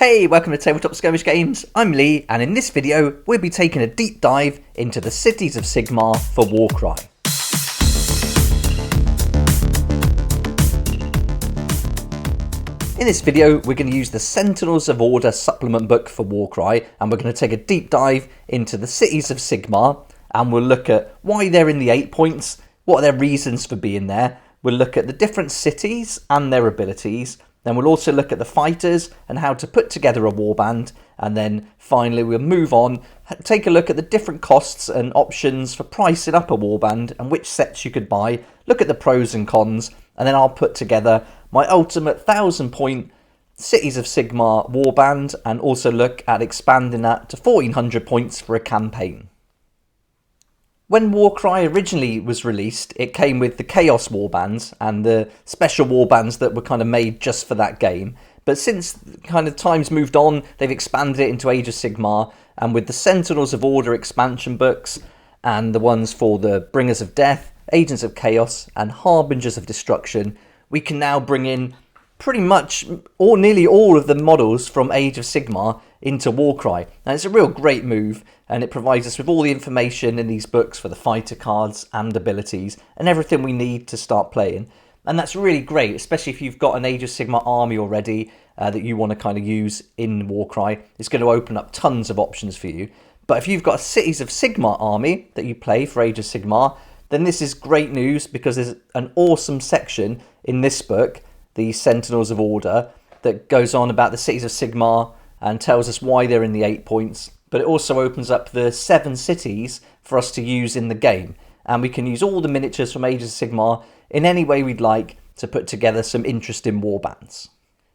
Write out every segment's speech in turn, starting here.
Hey, welcome to Tabletop Skirmish Games. I'm Lee, and in this video, we'll be taking a deep dive into the Cities of Sigmar for Warcry. In this video, we're going to use the Sentinels of Order supplement book for Warcry, and we're going to take a deep dive into the Cities of Sigmar, and we'll look at why they're in the 8 points, what are their reasons for being there. We'll look at the different cities and their abilities. Then we'll also look at the fighters and how to put together a warband. And then finally we'll move on, take a look at the different costs and options for pricing up a warband and which sets you could buy, look at the pros and cons, and then I'll put together my ultimate 1000-point Cities of Sigmar warband and also look at expanding that to 1400 points for a campaign. When Warcry originally was released, it came with the Chaos Warbands and the special warbands that were kind of made just for that game. But since kind of time's moved on, they've expanded it into Age of Sigmar, and with the Sentinels of Order expansion books and the ones for the Bringers of Death, Agents of Chaos and Harbingers of Destruction, we can now bring in pretty much or nearly all of the models from Age of Sigmar into Warcry. And it's a real great move, and it provides us with all the information in these books for the fighter cards and abilities and everything we need to start playing. And that's really great, especially if you've got an Age of Sigmar army already that you want to kind of use in Warcry. It's going to open up tons of options for you. But if you've got a Cities of Sigmar army that you play for Age of Sigmar, then this is great news, because there's an awesome section in this book, the Sentinels of Order, that goes on about the Cities of Sigmar and tells us why they're in the 8 points. But it also opens up the 7 cities for us to use in the game. And we can use all the miniatures from Age of Sigmar in any way we'd like to put together some interesting warbands.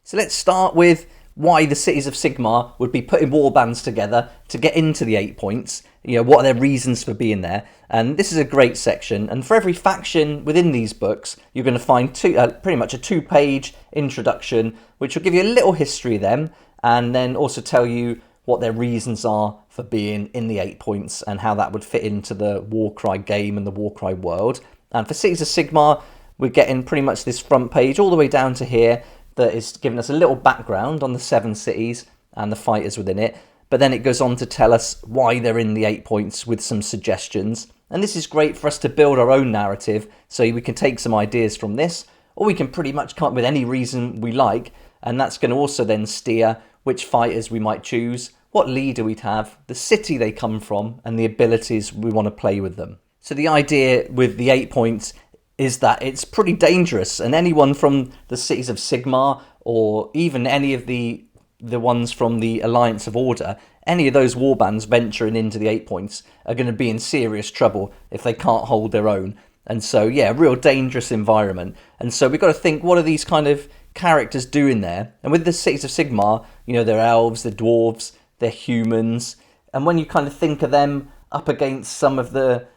So let's start with why the Cities of Sigmar would be putting warbands together to get into the 8 points. You know, what are their reasons for being there? And this is a great section. And for every faction within these books, you're going to find pretty much a 2-page introduction, which will give you a little history of them, and then also tell you what their reasons are for being in the 8 points and how that would fit into the Warcry game and the Warcry world. And for Cities of Sigmar, we're getting pretty much this front page all the way down to here that is giving us a little background on the 7 cities and the fighters within it. But then it goes on to tell us why they're in the 8 points with some suggestions. And this is great for us to build our own narrative, so we can take some ideas from this, or we can pretty much come up with any reason we like, and that's going to also then steer which fighters we might choose, what leader we'd have, the city they come from, and the abilities we want to play with them. So the idea with the 8 points is that it's pretty dangerous, and anyone from the Cities of Sigmar, or even any of the ones from the Alliance of Order, any of those warbands venturing into the 8 points are going to be in serious trouble if they can't hold their own. And so, yeah, a real dangerous environment. And so we've got to think, what are these kind of characters doing there? And with the Cities of Sigmar, you know, they're elves, they're dwarves, they're humans. And when you kind of think of them up against some of the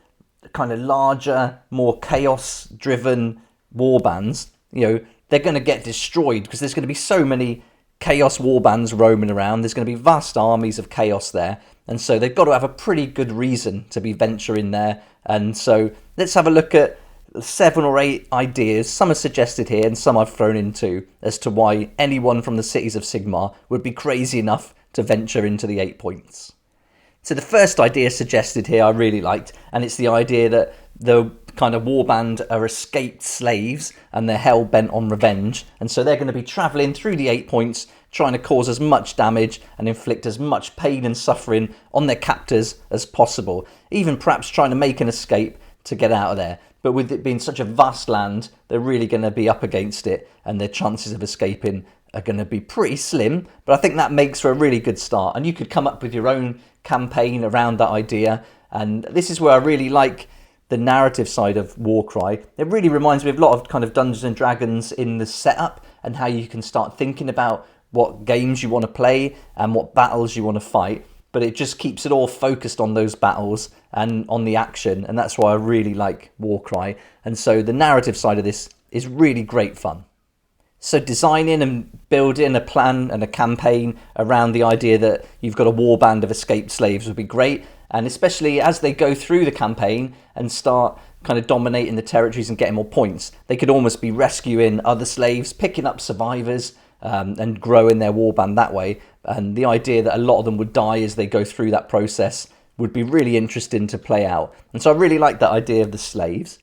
kind of larger, more chaos-driven warbands, you know, they're going to get destroyed because there's going to be so many chaos warbands roaming around. There's going to be vast armies of chaos there. And so they've got to have a pretty good reason to be venturing there. And so let's have a look at 7 or 8 ideas. Some are suggested here and some I've thrown into as to why anyone from the Cities of Sigmar would be crazy enough to venture into the 8 points. So the first idea suggested here I really liked, and it's the idea that the kind of warband are escaped slaves and they're hell-bent on revenge, and so they're going to be travelling through the 8 points trying to cause as much damage and inflict as much pain and suffering on their captors as possible, even perhaps trying to make an escape to get out of there. But with it being such a vast land, they're really going to be up against it, and their chances of escaping are going to be pretty slim. But I think that makes for a really good start, and you could come up with your own campaign around that idea. And this is where I really like the narrative side of Warcry. It really reminds me of a lot of kind of Dungeons and Dragons in the setup and how you can start thinking about what games you want to play and what battles you want to fight. But it just keeps it all focused on those battles and on the action, and that's why I really like Warcry. And so the narrative side of this is really great fun. So designing and building a plan and a campaign around the idea that you've got a warband of escaped slaves would be great. And especially as they go through the campaign and start kind of dominating the territories and getting more points, they could almost be rescuing other slaves, picking up survivors, and grow in their warband that way. And the idea that a lot of them would die as they go through that process would be really interesting to play out. And so I really like that idea of the slaves.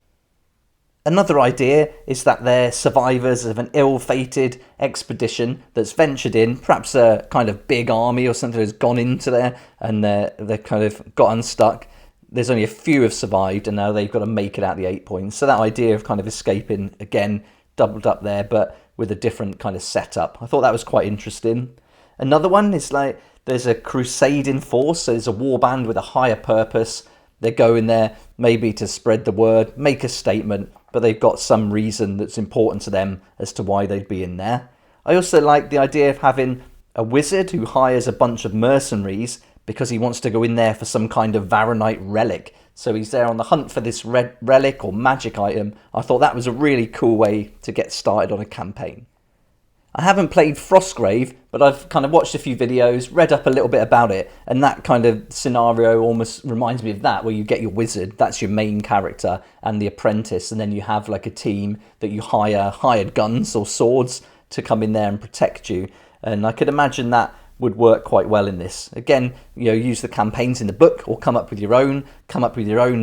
Another idea is that they're survivors of an ill-fated expedition that's ventured in, perhaps a kind of big army or something has gone into there and they're kind of got unstuck. There's only a few have survived and now they've got to make it out the 8 points. So that idea of kind of escaping, again, doubled up there, but with a different kind of setup. I thought that was quite interesting. Another one is like there's a crusading force, so there's a warband with a higher purpose. They go in there maybe to spread the word, make a statement, but they've got some reason that's important to them as to why they'd be in there. I also like the idea of having a wizard who hires a bunch of mercenaries because he wants to go in there for some kind of Varanite relic. So he's there on the hunt for this relic or magic item. I thought that was a really cool way to get started on a campaign. I haven't played Frostgrave, but I've kind of watched a few videos, read up a little bit about it, and that kind of scenario almost reminds me of that, where you get your wizard, that's your main character, and the apprentice, and then you have like a team that you hire hired guns or swords to come in there and protect you. And I could imagine that would work quite well in this. Again, use the campaigns in the book or come up with your own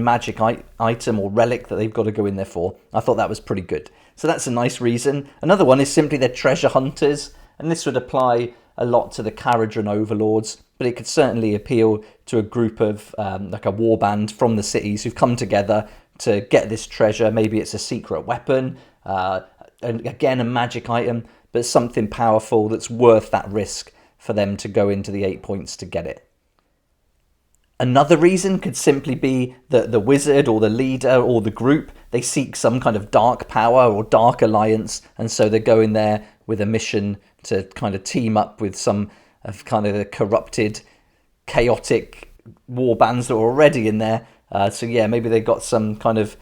magic item or relic that they've got to go in there for. I thought that was pretty good. So that's a nice reason. Another one is simply they're treasure hunters, and this would apply a lot to the Caradron overlords, but it could certainly appeal to a group of like a warband from the cities who've come together to get this treasure. Maybe it's a secret weapon, and again a magic item, but something powerful that's worth that risk for them to go into the 8 points to get it. Another reason could simply be that the wizard or the leader or the group, they seek some kind of dark power or dark alliance, and so they go in there with a mission to kind of team up with some of kind of the corrupted, chaotic war bands that are already in there. So yeah, maybe they've got some kind of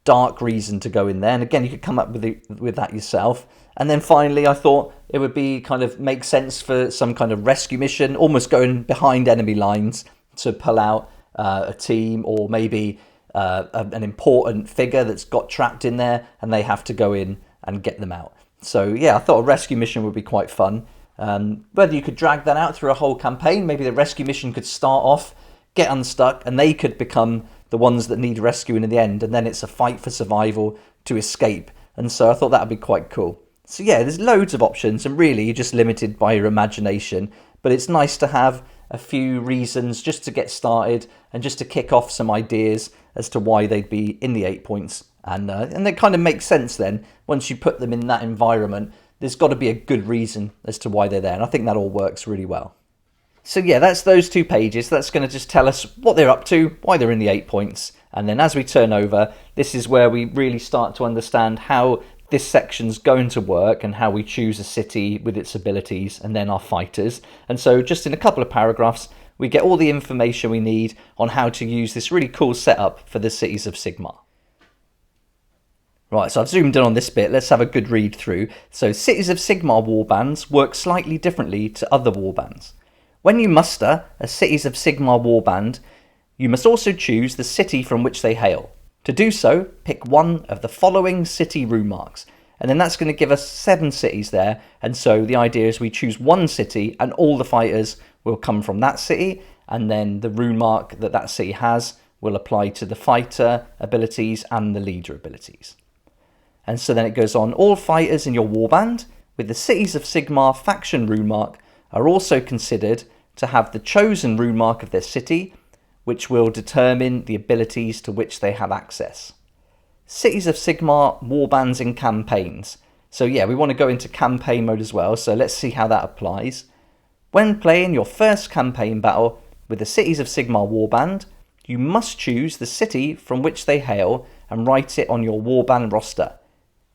dark reason to go in there. And again, you could come up with that yourself. And then finally, I thought it would be kind of make sense for some kind of rescue mission, almost going behind enemy lines to pull out a team, or maybe an important figure that's got trapped in there and they have to go in and get them out. So yeah, I thought a rescue mission would be quite fun. Whether you could drag that out through a whole campaign, maybe the rescue mission could start off, get unstuck, and they could become the ones that need rescuing in the end, and then it's a fight for survival to escape. And so I thought that would be quite cool. So yeah, there's loads of options, and really you're just limited by your imagination, but it's nice to have a few reasons just to get started and just to kick off some ideas as to why they'd be in the 8 points. And they kind of make sense then. Once you put them in that environment, there's got to be a good reason as to why they're there. And I think that all works really well. So yeah, that's those 2 pages. That's going to just tell us what they're up to, why they're in the 8 points. And then as we turn over, this is where we really start to understand how this section's going to work and how we choose a city with its abilities and then our fighters. And so just in a couple of paragraphs, we get all the information we need on how to use this really cool setup for the Cities of Sigmar. Right, so I've zoomed in on this bit. Let's have a good read through. So Cities of Sigmar warbands work slightly differently to other warbands. When you muster a Cities of Sigmar warband, you must also choose the city from which they hail. To do so, pick one of the following city rune marks, and then that's going to give us 7 cities there. And so the idea is we choose one city and all the fighters will come from that city, and then the rune mark that that city has will apply to the fighter abilities and the leader abilities. And so then it goes on, all fighters in your warband with the Cities of Sigmar faction rune mark are also considered to have the chosen rune mark of their city, which will determine the abilities to which they have access. Cities of Sigmar warbands in campaigns. So yeah, we want to go into campaign mode as well, so let's see how that applies. When playing your first campaign battle with the Cities of Sigmar warband, you must choose the city from which they hail and write it on your warband roster.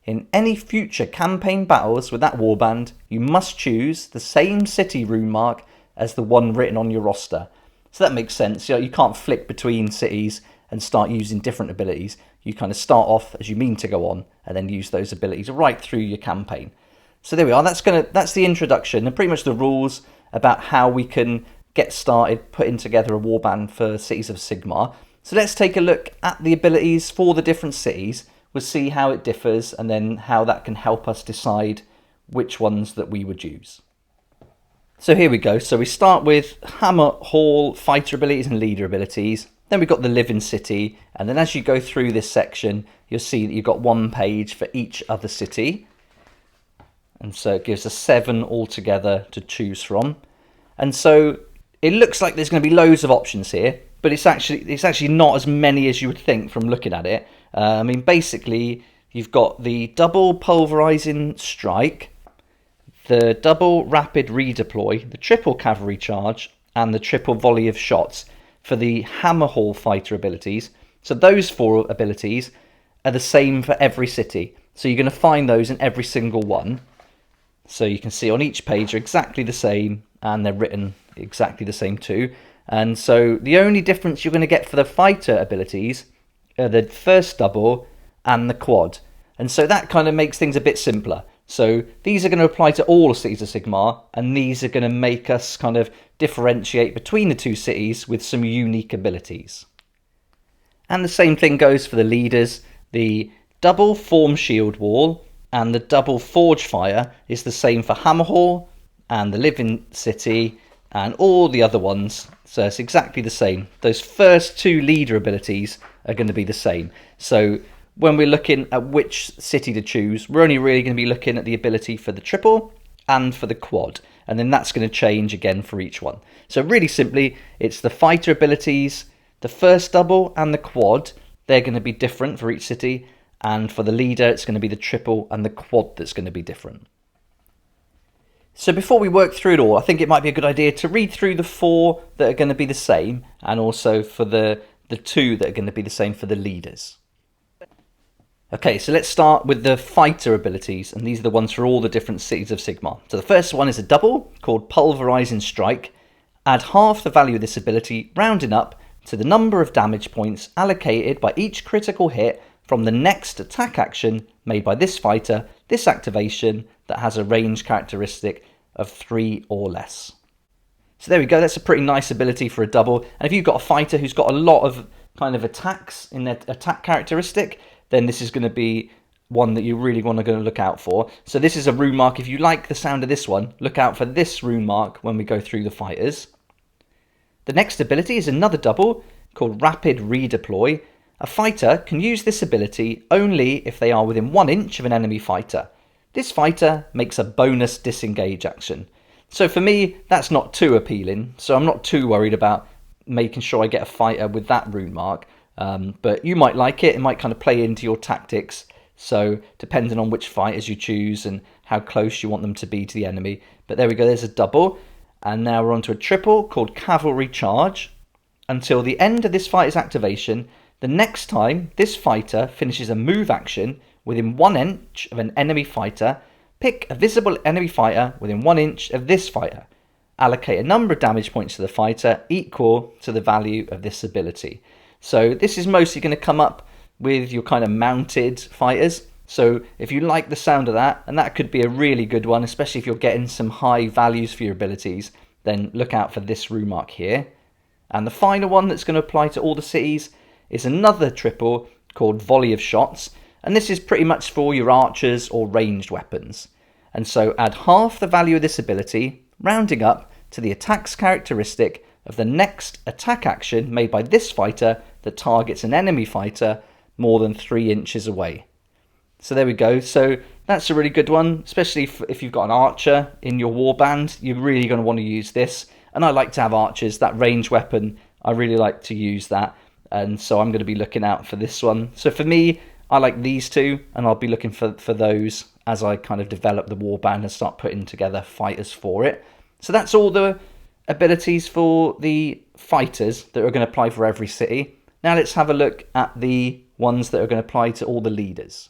In any future campaign battles with that warband, you must choose the same city rune mark as the one written on your roster. So that makes sense. You can't flick between cities and start using different abilities. You kind of start off as you mean to go on and then use those abilities right through your campaign. So there we are. That's the introduction and pretty much the rules about how we can get started putting together a warband for Cities of Sigmar. So let's take a look at the abilities for the different cities. We'll see how it differs and then how that can help us decide which ones that we would use. So here we go. So we start with Hammer Hall fighter abilities and leader abilities. Then we've got the Living City. And then as you go through this section, you'll see that you've got one page for each other city. And so it gives us 7 altogether to choose from. And so it looks like there's going to be loads of options here, but it's actually not as many as you would think from looking at it. I mean, basically, you've got the double pulverizing strike, the double rapid redeploy, the triple cavalry charge, and the triple volley of shots for the Hammer Hall fighter abilities. So those 4 abilities are the same for every city. So you're going to find those in every single one. So you can see on each page are exactly the same, and they're written exactly the same too. And so the only difference you're going to get for the fighter abilities are the first double and the quad. And so that kind of makes things a bit simpler. So these are going to apply to all Cities of Sigmar, and these are going to make us kind of differentiate between the 2 cities with some unique abilities. And the same thing goes for the leaders. The double form shield wall and the double forge fire is the same for Hammer Hall and the Living City and all the other ones. So it's exactly the same. Those first 2 leader abilities are going to be the same. So when we're looking at which city to choose, we're only really going to be looking at the ability for the triple and for the quad. And then that's going to change again for each one. So really simply, it's the fighter abilities, the first double and the quad. They're going to be different for each city. And for the leader, it's going to be the triple and the quad that's going to be different. So before we work through it all, I think it might be a good idea to read through the 4 that are going to be the same, and also for the 2 that are going to be the same for the leaders. Okay, so let's start with the fighter abilities, and these are the ones for all the different Cities of Sigmar. So the first one is a double called Pulverizing Strike. Add half the value of this ability, rounding up to the number of damage points allocated by each critical hit from the next attack action made by this fighter, this activation that has a range characteristic of 3 or less. So there we go, that's a pretty nice ability for a double. And if you've got a fighter who's got a lot of kind of attacks in their attack characteristic, then this is going to be one that you really want to go look out for. So this is a rune mark. If you like the sound of this one, look out for this rune mark when we go through the fighters. The next ability is another double called Rapid Redeploy. A fighter can use this ability only if they are within 1 inch of an enemy fighter. This fighter makes a bonus disengage action. So for me, that's not too appealing, so I'm not too worried about making sure I get a fighter with that rune mark. But you might like it, it might kind of play into your tactics, so depending on which fighters you choose and how close you want them to be to the enemy. But there we go, there's a double, and now we're on to a triple called Cavalry Charge. Until the end of this fighter's activation, the next time this fighter finishes a move action within 1 inch of an enemy fighter, pick a visible enemy fighter within 1 inch of this fighter. Allocate a number of damage points to the fighter equal to the value of this ability. So this is mostly going to come up with your kind of mounted fighters. So if you like the sound of that, and that could be a really good one, especially if you're getting some high values for your abilities, then look out for this rune mark here. And the final one that's going to apply to all the cities is another triple called Volley of Shots, and this is pretty much for your archers or ranged weapons. And so add half the value of this ability, rounding up to the attack's characteristic of the next attack action made by this fighter that targets an enemy fighter more than 3 inches away. So there we go. So that's a really good one, especially if you've got an archer in your warband. You're really going to want to use this. And I like to have archers, that range weapon. I really like to use that. And so I'm going to be looking out for this one. So for me, I like these 2, and I'll be looking for those as I kind of develop the warband and start putting together fighters for it. So that's all the abilities for the fighters that are going to apply for every city. Now let's have a look at the ones that are going to apply to all the leaders.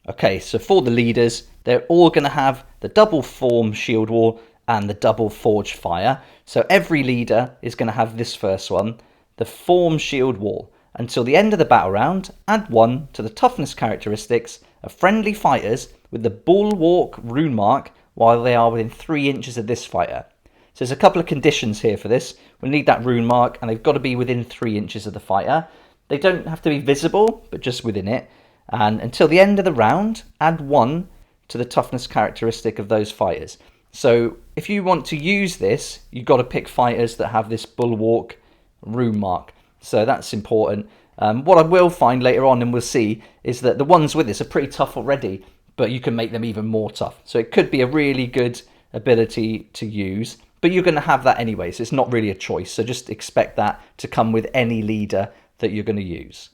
Okay, so for the leaders, they're all going to have the double form shield wall and the double forge fire. So every leader is going to have this first one, the form shield wall. Until the end of the battle round, add 1 to the toughness characteristics of friendly fighters with the bulwark rune mark while they are within 3 inches of this fighter. So there's a couple of conditions here for this. We need that rune mark, and they've got to be within 3 inches of the fighter. They don't have to be visible, but just within it. And until the end of the round, add 1 to the toughness characteristic of those fighters. So if you want to use this, you've got to pick fighters that have this bulwark rune mark. So that's important. What I will find later on, and we'll see, is that the ones with this are pretty tough already, but you can make them even more tough. So it could be a really good ability to use, but you're going to have that anyway, so it's not really a choice. So just expect that to come with any leader that you're going to use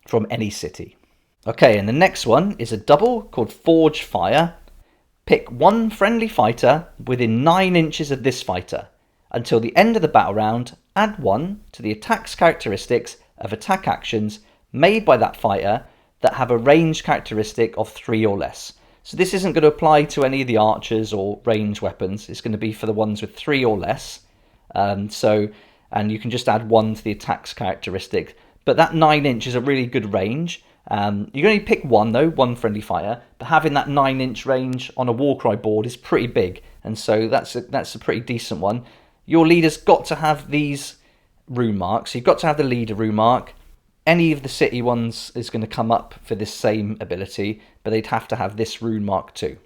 from any city. Okay, and the next one is a double called Forge Fire. Pick one friendly fighter within 9 inches of this fighter. Until the end of the battle round, add 1 to the attack's characteristics of attack actions made by that fighter that have a range characteristic of 3 or less. So this isn't going to apply to any of the archers or range weapons. It's going to be for the ones with 3 or less. And you can just add 1 to the attack's characteristic. But that 9 inch is a really good range. You can only pick 1 though, 1 friendly fighter. But having that 9-inch range on a Warcry board is pretty big. And so that's a pretty decent one. Your leader's got to have these rune marks. You've got to have the leader rune mark. Any of the city ones is going to come up for this same ability, but they'd have to have this rune mark too.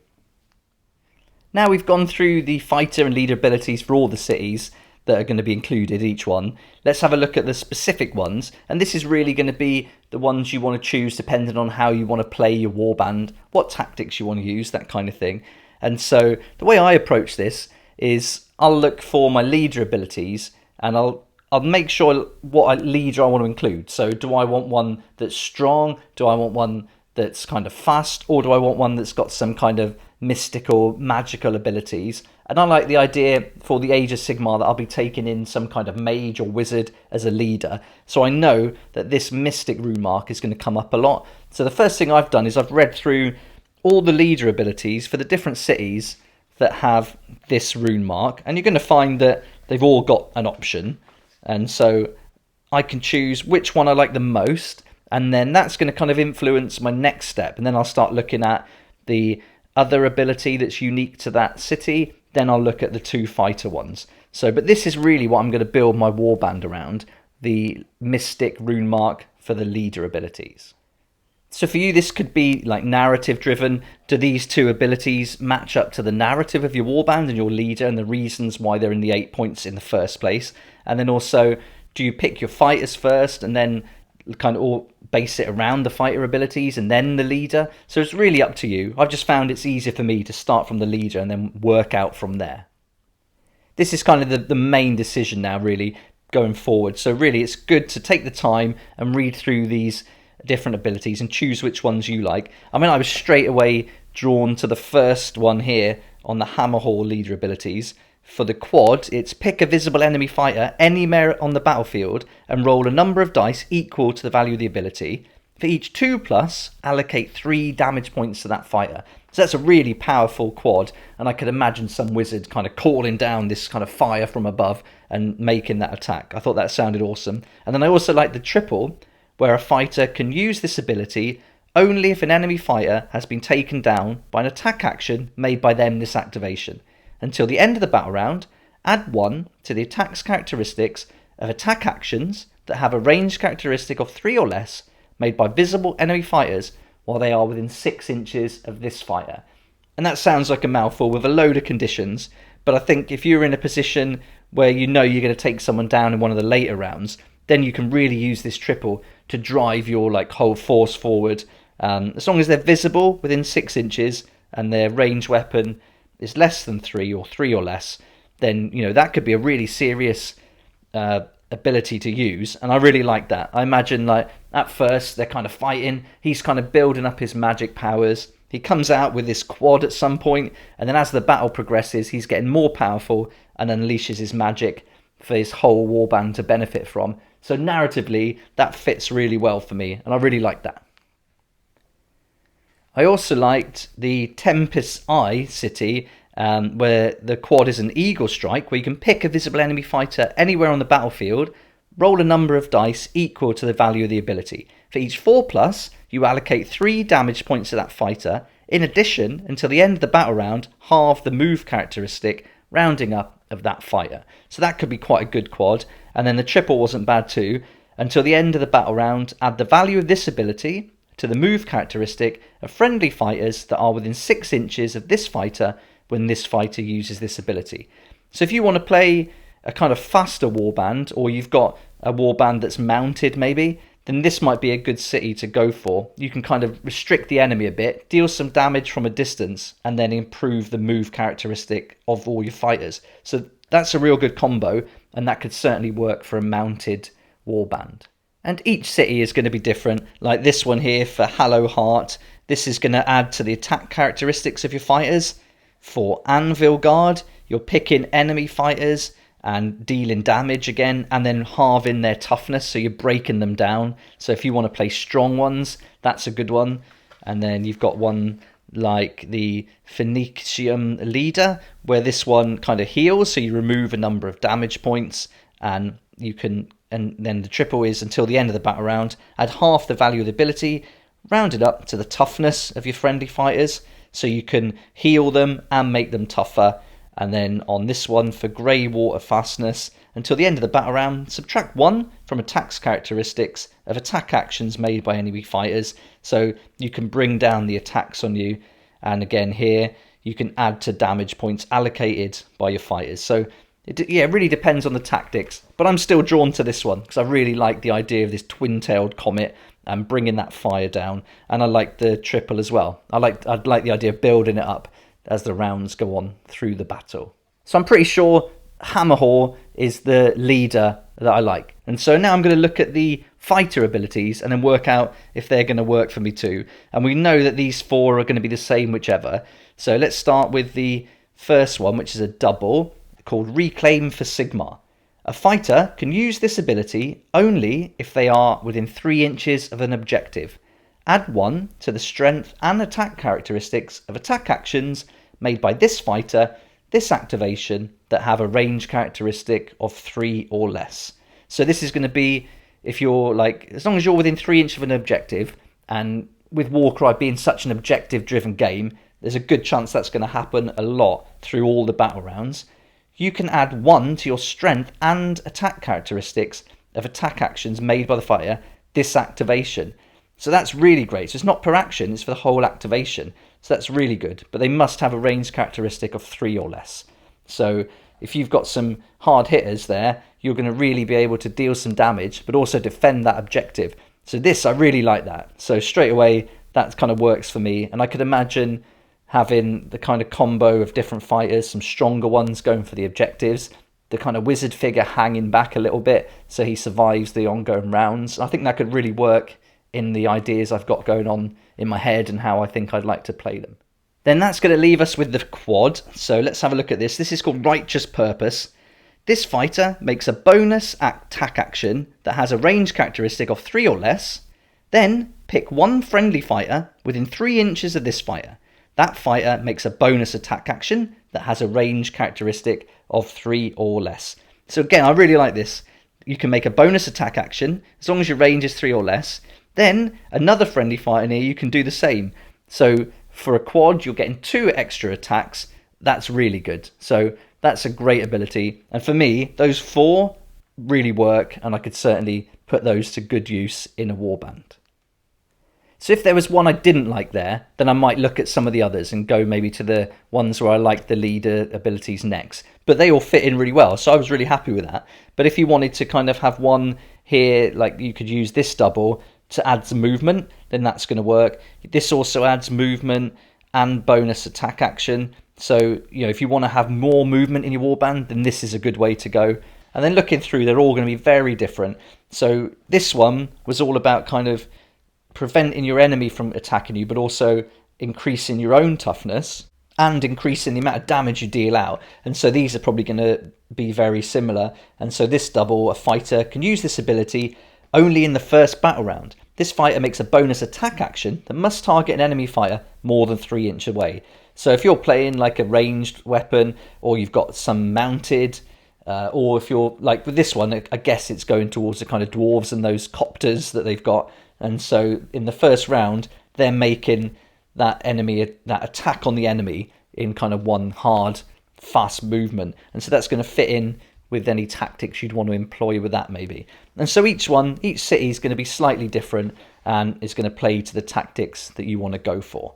Now we've gone through the fighter and leader abilities for all the cities that are going to be included, each one. Let's have a look at the specific ones, and this is really going to be the ones you want to choose depending on how you want to play your warband, what tactics you want to use, that kind of thing. And so the way I approach this is I'll look for my leader abilities, and I'll make sure what leader I want to include. So do I want one that's strong? Do I want one that's kind of fast? Or do I want one that's got some kind of mystical, magical abilities? And I like the idea for the Age of Sigmar that I'll be taking in some kind of mage or wizard as a leader. So I know that this mystic rune mark is going to come up a lot. So the first thing I've done is I've read through all the leader abilities for the different cities that have this rune mark. And you're going to find that they've all got an option. And so I can choose which one I like the most, and then that's going to kind of influence my next step. And then I'll start looking at the other ability that's unique to that city. Then I'll look at the 2 fighter ones. So, but this is really what I'm going to build my warband around, the mystic rune mark for the leader abilities. So for you, this could be like narrative driven. Do these 2 abilities match up to the narrative of your warband and your leader and the reasons why they're in the 8 points in the first place? And then also, do you pick your fighters first and then kind of all base it around the fighter abilities and then the leader? So it's really up to you. I've just found it's easier for me to start from the leader and then work out from there. This is kind of the main decision now, really, going forward. So really, it's good to take the time and read through these different abilities and choose which ones you like. I mean, I was straight away drawn to the first one here on the Hammerhall leader abilities. For the quad, it's pick a visible enemy fighter anywhere on the battlefield and roll a number of dice equal to the value of the ability. For each 2+, allocate 3 damage points to that fighter. So that's a really powerful quad, and I could imagine some wizard kind of calling down this kind of fire from above and making that attack. I thought that sounded awesome. And then I also like the triple, where a fighter can use this ability only if an enemy fighter has been taken down by an attack action made by them this activation. Until the end of the battle round, add 1 to the attack's characteristics of attack actions that have a range characteristic of 3 or less made by visible enemy fighters while they are within 6 inches of this fighter. And that sounds like a mouthful with a load of conditions, but I think if you're in a position where you know you're going to take someone down in one of the later rounds, then you can really use this triple to drive your whole force forward. As long as they're visible within 6 inches and their range weapon is less than 3 or 3 or less, then that could be a really serious ability to use. And I really like that. I imagine at first they're kind of fighting, he's kind of building up his magic powers, he comes out with this quad at some point, and then as the battle progresses he's getting more powerful and unleashes his magic for his whole warband to benefit from. So narratively that fits really well for me, and I really like that. I also liked the Tempest's Eye city, where the quad is an Eagle Strike, where you can pick a visible enemy fighter anywhere on the battlefield, roll a number of dice equal to the value of the ability. For each 4+, you allocate 3 damage points to that fighter. In addition, until the end of the battle round, halve the move characteristic, rounding up of that fighter. So that could be quite a good quad. And then the triple wasn't bad too. Until the end of the battle round, add the value of this ability to the move characteristic of friendly fighters that are within 6 inches of this fighter when this fighter uses this ability. So if you want to play a kind of faster warband, or you've got a warband that's mounted maybe, then this might be a good city to go for. You can kind of restrict the enemy a bit, deal some damage from a distance, and then improve the move characteristic of all your fighters. So that's a real good combo, and that could certainly work for a mounted warband. And each city is going to be different. Like this one here for Hallow Heart, this is going to add to the attack characteristics of your fighters. For Anvil Guard, you're picking enemy fighters and dealing damage again, and then halving their toughness, so you're breaking them down. So if you want to play strong ones, that's a good one. And then you've got one like the Phoenicium Leader, where this one kind of heals, so you remove a number of damage points, and you can, and then the triple is until the end of the battle round, add half the value of the ability, round it up to the toughness of your friendly fighters, so you can heal them and make them tougher. And then on this one for Grey Water Fastness, until the end of the battle round, subtract 1 from attacks characteristics of attack actions made by enemy fighters, so you can bring down the attacks on you. And again here, you can add to damage points allocated by your fighters. So it really depends on the tactics, but I'm still drawn to this one because I really like the idea of this twin-tailed comet and bringing that fire down, and I like the triple as well. I'd like the idea of building it up as the rounds go on through the battle. So I'm pretty sure Hammerhor is the leader that I like. And so now I'm going to look at the fighter abilities and then work out if they're going to work for me too. And we know that these 4 are going to be the same whichever. So let's start with the first one, which is a double called Reclaim for Sigmar. A fighter can use this ability only if they are within 3 inches of an objective. Add 1 to the strength and attack characteristics of attack actions made by this fighter, this activation, that have a range characteristic of 3 or less. So this is going to be, if you're like, as long as you're within 3 inches of an objective, and with Warcry being such an objective driven game, there's a good chance that's going to happen a lot through all the battle rounds. You can add 1 to your strength and attack characteristics of attack actions made by the fighter, this activation. So that's really great. So it's not per action, it's for the whole activation. So that's really good. But they must have a range characteristic of 3 or less. So if you've got some hard hitters there, you're going to really be able to deal some damage, but also defend that objective. So this, I really like that. So straight away, that kind of works for me. And I could imagine having the kind of combo of different fighters, some stronger ones going for the objectives, the kind of wizard figure hanging back a little bit so he survives the ongoing rounds. I think that could really work in the ideas I've got going on in my head and how I think I'd like to play them. Then that's going to leave us with the quad. So let's have a look at this. This is called Righteous Purpose. This fighter makes a bonus attack action that has a range characteristic of 3 or less. Then pick 1 friendly fighter within 3 inches of this fighter. That fighter makes a bonus attack action that has a range characteristic of 3 or less. So again, I really like this. You can make a bonus attack action as long as your range is 3 or less. Then another friendly fighter near you can do the same. So for a quad, you're getting 2 extra attacks. That's really good. So that's a great ability. And for me, those 4 really work, and I could certainly put those to good use in a warband. So if there was one I didn't like there, then I might look at some of the others and go maybe to the ones where I like the leader abilities next. But they all fit in really well, so I was really happy with that. But if you wanted to kind of have one here, like you could use this double to add some movement, then that's going to work. This also adds movement and bonus attack action. So, you know, if you want to have more movement in your warband, then this is a good way to go. And then looking through, they're all going to be very different. So this one was all about kind of preventing your enemy from attacking you, but also increasing your own toughness and increasing the amount of damage you deal out. And so these are probably going to be very similar. And so this double, a fighter can use this ability only in the first battle round. This fighter makes a bonus attack action that must target an enemy fighter more than 3 inches away. So if you're playing like a ranged weapon, or you've got some mounted, or if you're like with this one, I guess it's going towards the kind of dwarves and those copters that they've got. And so in the first round, they're making that attack on the enemy in kind of one hard, fast movement. And so that's going to fit in with any tactics you'd want to employ with that maybe. And so each city is going to be slightly different and is going to play to the tactics that you want to go for.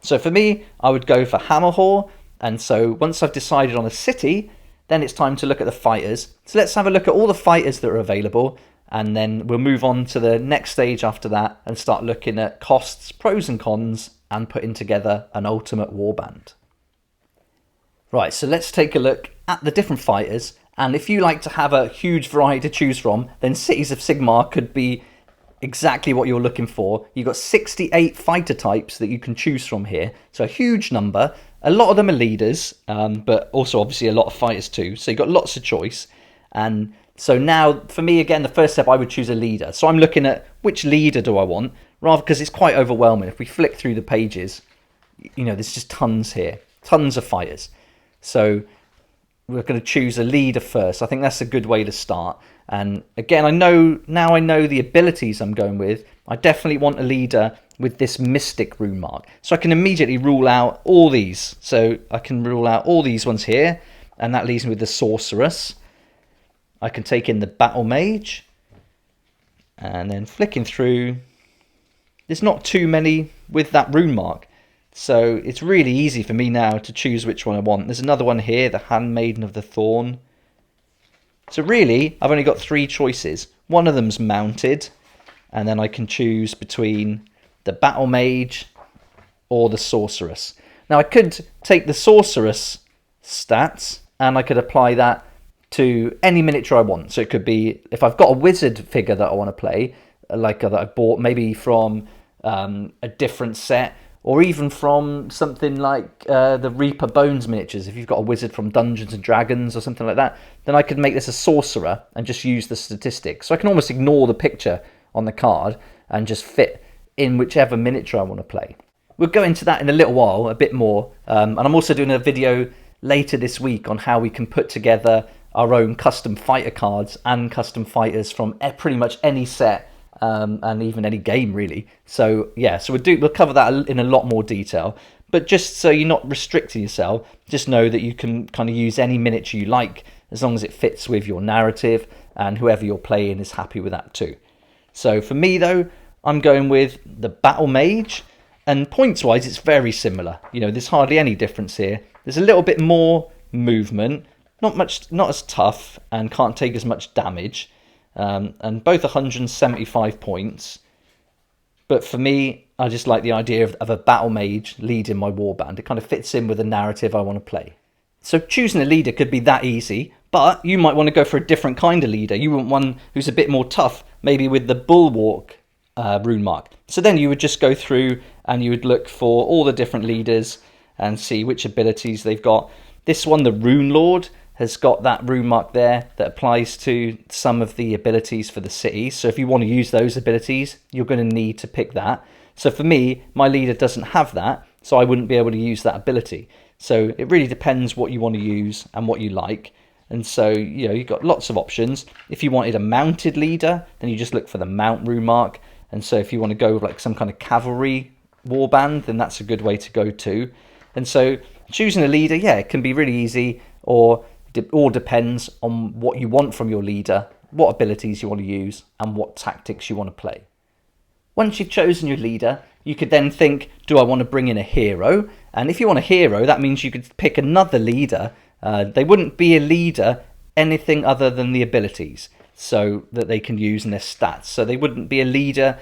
So for me, I would go for Hammerhor. And so once I've decided on a city, then it's time to look at the fighters. So let's have a look at all the fighters that are available, and then we'll move on to the next stage after that and start looking at costs, pros and cons, and putting together an ultimate warband. Right, so let's take a look at the different fighters. And if you like to have a huge variety to choose from, then Cities of Sigmar could be exactly what you're looking for. You've got 68 fighter types that you can choose from here. So a huge number. A lot of them are leaders, but also obviously a lot of fighters too. So you've got lots of choice. And so now, for me, again, the first step, I would choose a leader. So I'm looking at which leader do I want, rather because it's quite overwhelming. If we flick through the pages, you know, there's just tons here, tons of fighters. So we're going to choose a leader first. I think that's a good way to start. And again, I know the abilities I'm going with. I definitely want a leader with this mystic rune mark. So I can immediately rule out all these. So I can rule out all these ones here, and that leaves me with the sorceress. I can take in the battle mage, and then flicking through, there's not too many with that rune mark. So it's really easy for me now to choose which one I want. There's another one here, the Handmaiden of the Thorn. So really, I've only got 3 choices. One of them's mounted, and then I can choose between the battle mage or the sorceress. Now I could take the sorceress stats and I could apply that to any miniature I want. So it could be, if I've got a wizard figure that I want to play, like that I bought maybe from a different set, or even from something like the Reaper Bones miniatures. If you've got a wizard from Dungeons and Dragons or something like that, then I could make this a sorcerer and just use the statistics. So I can almost ignore the picture on the card and just fit in whichever miniature I want to play. We'll go into that in a little while, a bit more. And I'm also doing a video later this week on how we can put together our own custom fighter cards and custom fighters from pretty much any set. And even any game really. So yeah, so we'll cover that in a lot more detail. But just so you're not restricting yourself, just know that you can kind of use any miniature you like as long as it fits with your narrative and whoever you're playing is happy with that too. So for me though, I'm going with the Battle Mage, and points wise it's very similar. You know, there's hardly any difference here. There's a little bit more movement, not as tough, and can't take as much damage. And both 175 points. But for me, I just like the idea of a battle mage leading my warband. It kind of fits in with the narrative I want to play. So choosing a leader could be that easy, but you might want to go for a different kind of leader. You want one who's a bit more tough, maybe with the Bulwark rune mark. So then you would just go through and you would look for all the different leaders and see which abilities they've got. This one, the Rune Lord, has got that rune mark there that applies to some of the abilities for the cities. So if you want to use those abilities, you're going to need to pick that. So for me, my leader doesn't have that, so I wouldn't be able to use that ability. So it really depends what you want to use and what you like. And so, you know, you've got lots of options. If you wanted a mounted leader, then you just look for the mount rune mark. And so if you want to go with like some kind of cavalry warband, then that's a good way to go too. And so choosing a leader, yeah, it can be really easy, or it all depends on what you want from your leader, what abilities you want to use, and what tactics you want to play. Once you've chosen your leader, you could then think, do I want to bring in a hero? And if you want a hero, that means you could pick another leader. They wouldn't be a leader anything other than the abilities, so that they can use in their stats. So they wouldn't be a leader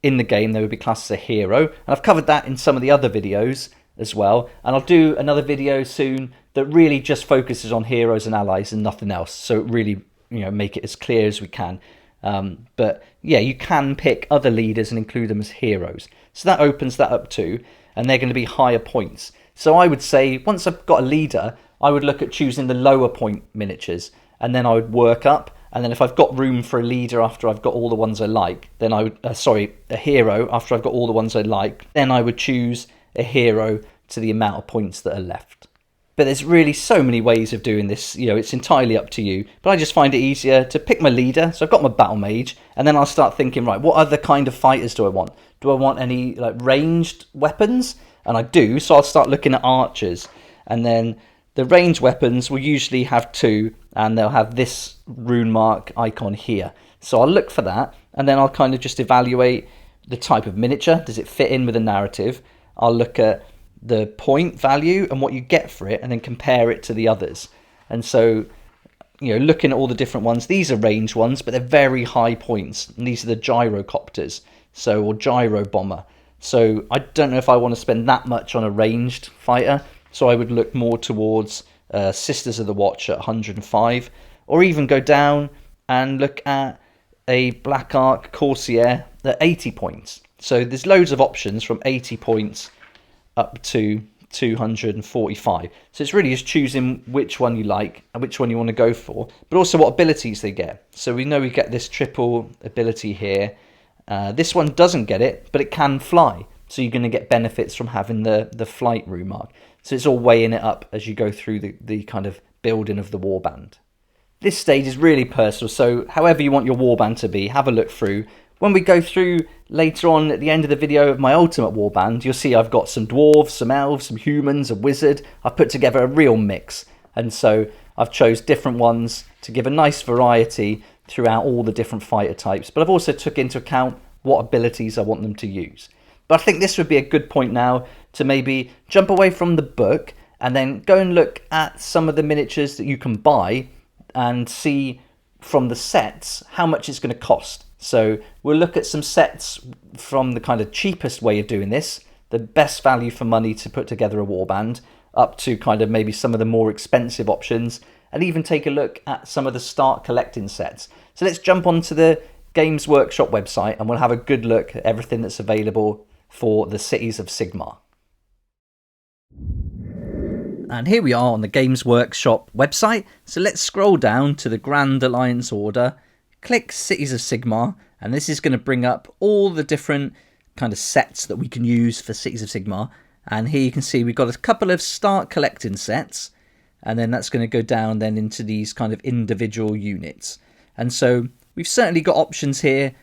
in the game, they would be classed as a hero. And I've covered that in some of the other videos as well. And I'll do another video soon that really just focuses on heroes and allies and nothing else. So really, you know, make it as clear as we can. But yeah, you can pick other leaders and include them as heroes. So that opens that up too, and they're going to be higher points. So I would say once I've got a leader, I would look at choosing the lower point miniatures, and then I would work up. And then if I've got room for a leader after I've got all the ones I like, then I would, a hero after I've got all the ones I like, then I would choose a hero to the amount of points that are left. But there's really so many ways of doing this, you know, it's entirely up to you. But I just find it easier to pick my leader. So I've got my battle mage, and then I'll start thinking, right, what other kind of fighters do I want? Do I want any like ranged weapons? And I do, so I'll start looking at archers. And then The ranged weapons will usually have 2, and they'll have this rune mark icon here. So I'll look for that, and then I'll kind of just evaluate the type of miniature. Does it fit in with the narrative? I'll look at the point value and what you get for it, and then compare it to the others. And so, looking at all the different ones, these are ranged ones, but they're very high points. And these are the gyrocopters, or gyro bomber. So I don't know if I want to spend that much on a ranged fighter. So I would look more towards Sisters of the Watch at 105, or even go down and look at a Black Ark Corsair at 80 points. So there's loads of options from 80 points up to 245. So it's really just choosing which one you like and which one you want to go for, but also what abilities they get. So we know we get this triple ability here. This one doesn't get it, but it can fly. So you're going to get benefits from having the flight rune mark. So it's all weighing it up as you go through the kind of building of the warband. This stage is really personal, so however you want your warband to be, have a look through. When we go through later on at the end of the video of my ultimate warband, you'll see I've got some dwarves, some elves, some humans, a wizard. I've put together a real mix, and so I've chose different ones to give a nice variety throughout all the different fighter types, but I've also took into account what abilities I want them to use. But I think this would be a good point now to maybe jump away from the book and then go and look at some of the miniatures that you can buy and see from the sets how much it's going to cost. So we'll look at some sets from the kind of cheapest way of doing this, the best value for money to put together a warband, up to kind of maybe some of the more expensive options, and even take a look at some of the start collecting sets. So let's jump onto the Games Workshop website and we'll have a good look at everything that's available for the Cities of Sigmar. And here we are on the Games Workshop website. So let's scroll down to the Grand Alliance Order, click Cities of Sigmar, and this is going to bring up all the different kind of sets that we can use for Cities of Sigmar. And here you can see we've got a couple of start collecting sets, and then that's going to go down then into these kind of individual units. And so we've certainly got options here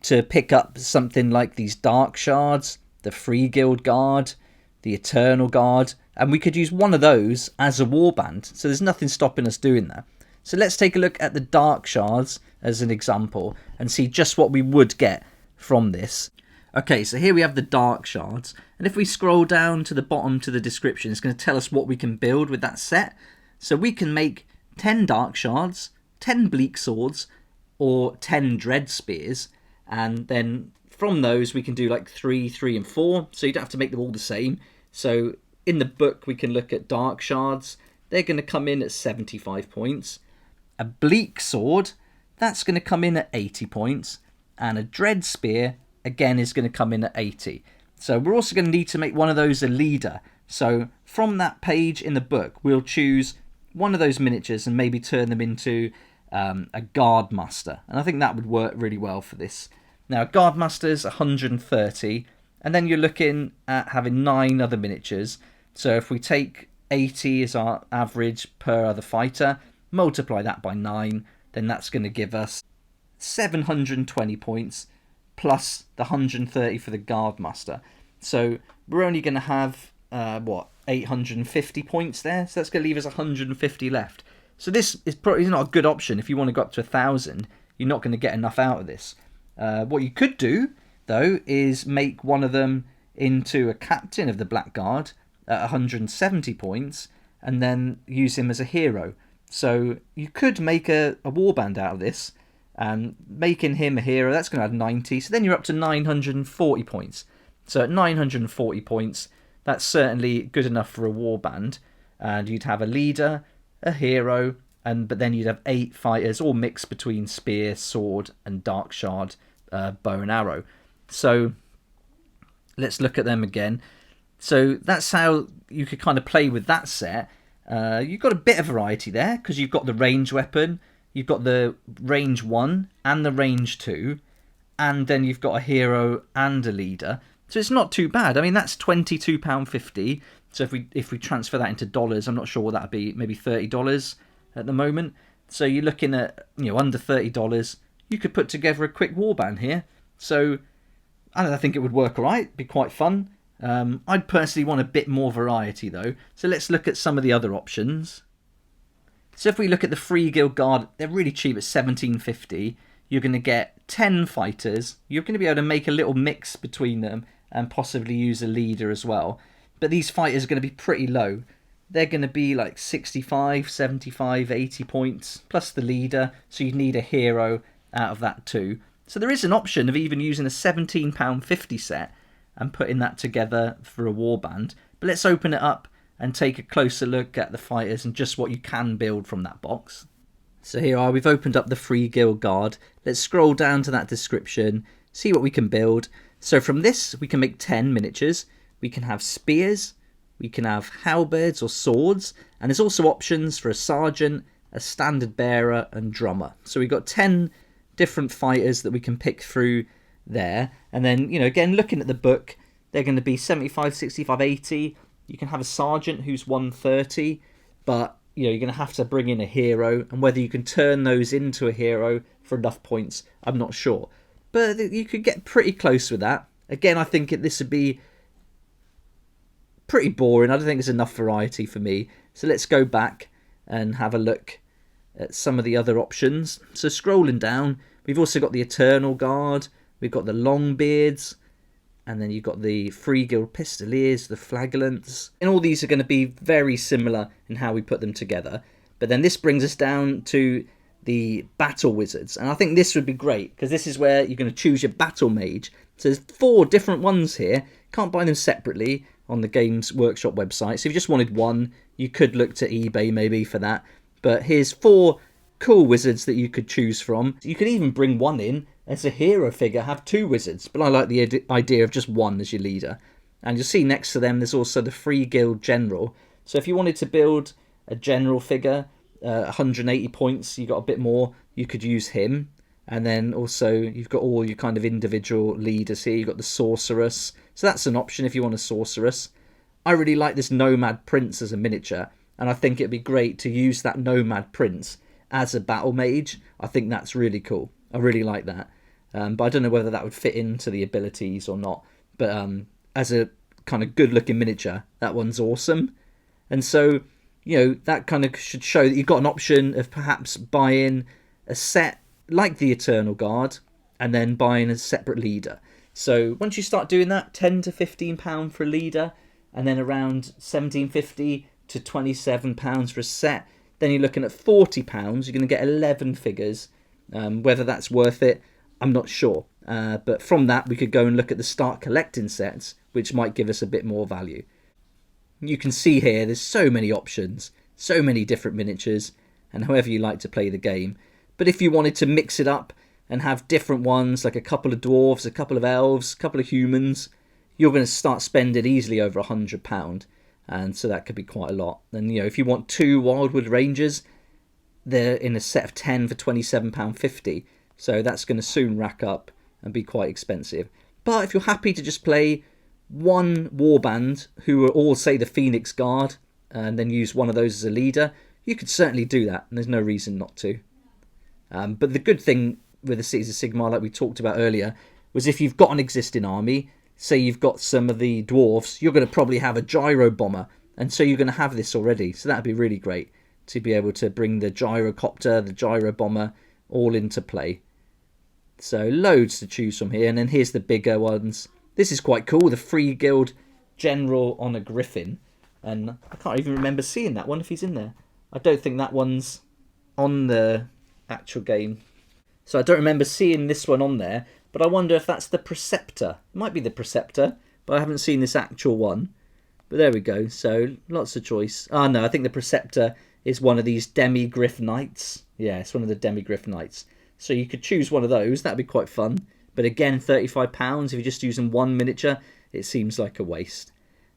to pick up something like these Dark Shards, the Free Guild Guard, the Eternal Guard, and we could use one of those as a warband. So there's nothing stopping us doing that. So let's take a look at the Dark Shards as an example and see just what we would get from this. Okay, so here we have the Dark Shards, and if we scroll down to the bottom to the description, it's going to tell us what we can build with that set. So we can make 10 Dark Shards, 10 Bleak Swords, or 10 Dread Spears, and then from those we can do like 3, 3 and 4, so you don't have to make them all the same. So in the book we can look at Dark Shards, they're going to come in at 75 points. A Bleak Sword, that's going to come in at 80 points, and a Dread Spear again is going to come in at 80. So we're also going to need to make one of those a leader. So from that page in the book, we'll choose one of those miniatures and maybe turn them into a Guard Master. And I think that would work really well for this. Now, Guard Master's 130, and then you're looking at having 9 other miniatures. So if we take 80 as our average per other fighter, multiply that by 9, then that's going to give us 720 points, plus the 130 for the Guard Master. So we're only going to have, 850 points there. So that's going to leave us 150 left. So this is probably not a good option. If you want to go up to 1,000, you're not going to get enough out of this. What you could do, though, is make one of them into a captain of the Blackguard at 170 points, and then use him as a hero. So you could make a warband out of this, and making him a hero, that's going to add 90, so then you're up to 940 points. So at 940 points, that's certainly good enough for a warband, and you'd have a leader, a hero, but then you'd have 8 fighters, all mixed between spear, sword, and dark shard, bow and arrow. So let's look at them again. So that's how you could kind of play with that set. You've got a bit of variety there, because you've got the range weapon, you've got the range 1 and the range 2, and then you've got a hero and a leader. So it's not too bad. I mean, that's £22.50. So if we transfer that into dollars, I'm not sure what that would be, maybe $30 at the moment. So you're looking at, under $30. You could put together a quick warband here. So I think it would work all right, be quite fun. I'd personally want a bit more variety though, so let's look at some of the other options. So if we look at the Free Guild Guard, they're really cheap at $17.50. You're going to get 10 fighters. You're going to be able to make a little mix between them and possibly use a leader as well. But these fighters are going to be pretty low. They're going to be like 65, 75, 80 points, plus the leader. So you need a hero out of that too. So there is an option of even using a £17.50 set and putting that together for a warband. But let's open it up and take a closer look at the fighters and just what you can build from that box. So here we've opened up the Free Guild Guard. Let's scroll down to that description, see what we can build. So from this, we can make 10 miniatures. We can have spears, we can have halberds or swords, and there's also options for a sergeant, a standard bearer, and drummer. So we've got 10 different fighters that we can pick through there. And then, you know, again, looking at the book, they're going to be 75, 65, 80. You can have a sergeant who's 130, but you know, you're going to have to bring in a hero, and whether you can turn those into a hero for enough points, I'm not sure. But you could get pretty close with that. Again, I think this would be pretty boring. I don't think there's enough variety for me. So let's go back and have a look at some of the other options. So scrolling down, we've also got the Eternal Guard, we've got the Longbeards, and then you've got the Free Guild Pistoliers, the Flagellants. And all these are going to be very similar in how we put them together. But then this brings us down to the Battle Wizards. And I think this would be great, because this is where you're going to choose your Battle Mage. So there's 4 different ones here. Can't buy them separately on the Games Workshop website. So if you just wanted one, you could look to eBay maybe for that. But here's 4 cool wizards that you could choose from. You could even bring one in as a hero figure, have 2 wizards, but I like the idea of just one as your leader. And you'll see next to them there's also the Free Guild General. So if you wanted to build a general figure, 180 points, you got a bit more, you could use him. And then also you've got all your kind of individual leaders here. You've got the Sorceress, so that's an option if you want a Sorceress. I really like this Nomad Prince as a miniature, and I think it'd be great to use that Nomad Prince as a battle mage. I think that's really cool. I really like that. But I don't know whether that would fit into the abilities or not. But as a kind of good looking miniature, that one's awesome. And so, you know, that kind of should show that you've got an option of perhaps buying a set like the Eternal Guard and then buying a separate leader. So once you start doing that, £10 to £15 for a leader, and then around £17.50 to £27 for a set, then you're looking at £40. You're going to get 11 figures. Whether that's worth it, I'm not sure. But from that, we could go and look at the start collecting sets, which might give us a bit more value. You can see here, there's so many options, so many different miniatures, and however you like to play the game. But if you wanted to mix it up and have different ones, like a couple of dwarves, a couple of elves, a couple of humans, you're going to start spending easily over £100. And so that could be quite a lot. And, you know, if you want 2 Wildwood Rangers, they're in a set of 10 for £27.50. So that's going to soon rack up and be quite expensive. But if you're happy to just play one warband who are all, say, the Phoenix Guard, and then use one of those as a leader, you could certainly do that. And there's no reason not to. But the good thing with the Cities of Sigmar, like we talked about earlier, was if you've got an existing army, say you've got some of the dwarves, you're going to probably have a gyro bomber. And so you're going to have this already. So that'd be really great to be able to bring the gyrocopter, the gyro bomber, all into play. So loads to choose from here. And then here's the bigger ones. This is quite cool. The Free Guild General on a Griffin. And I can't even remember seeing that one if he's in there. I don't think that one's on the actual game. So I don't remember seeing this one on there. But I wonder if that's the Preceptor. It might be the Preceptor. But I haven't seen this actual one. But there we go. So lots of choice. Oh no, I think the Preceptor is one of these Demi-Griff Knights. Yeah, it's one of the Demi-Griff Knights. So you could choose one of those. That'd be quite fun. But again, £35. If you're just using one miniature, it seems like a waste.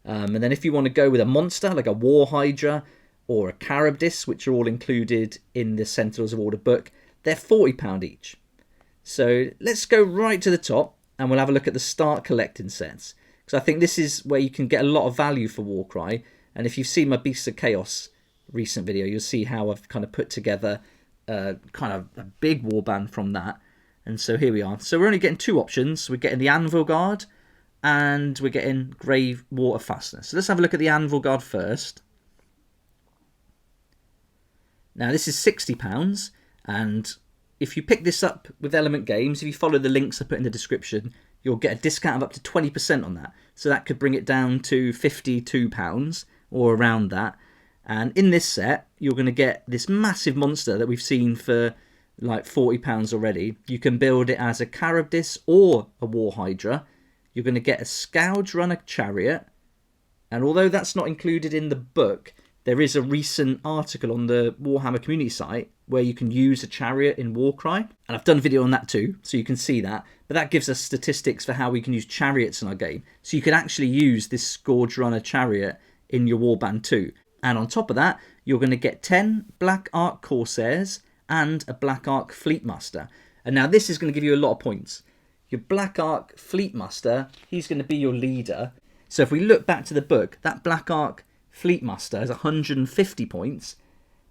And then if you want to go with a monster, like a War Hydra or a Carabdis, which are all included in the Sentinels of Order book, they're £40 each. So let's go right to the top and we'll have a look at the start collecting sets. Because I think this is where you can get a lot of value for Warcry. And if you've seen my Beasts of Chaos recent video, you'll see how I've kind of put together kind of a big warband from that. And so here we are. So we're only getting 2 options. We're getting the Anvil Guard and we're getting grave water fastness. So let's have a look at the Anvil Guard first. Now this is £60, and if you pick this up with Element Games, if you follow the links I put in the description, you'll get a discount of up to 20% on that. So that could bring it down to £52 or around that. And in this set, you're going to get this massive monster that we've seen for like £40 already. You can build it as a Charybdis or a War Hydra. You're going to get a Scourge Runner Chariot. And although that's not included in the book, there is a recent article on the Warhammer community site where you can use a chariot in Warcry. And I've done a video on that too, so you can see that. But that gives us statistics for how we can use chariots in our game. So you can actually use this Scourge Runner Chariot in your Warband too. And on top of that, you're going to get 10 Black Ark Corsairs and a Black Ark Fleetmaster. And now this is going to give you a lot of points. Your Black Ark Fleetmaster, he's going to be your leader. So if we look back to the book, that Black Ark Fleetmaster has 150 points.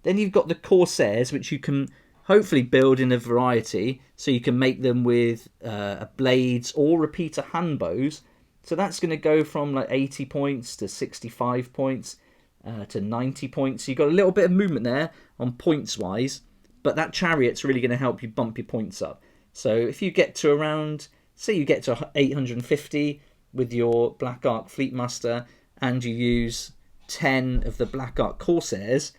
Then you've got the Corsairs, which you can hopefully build in a variety. So you can make them with blades or repeater handbows. So that's going to go from like 80 points to 65 points to 90 points. So you've got a little bit of movement there on points wise. But that chariot's really going to help you bump your points up. So if you get to around, say you get to 850 with your Black Ark Fleetmaster and you use 10 of the Black Ark Corsairs,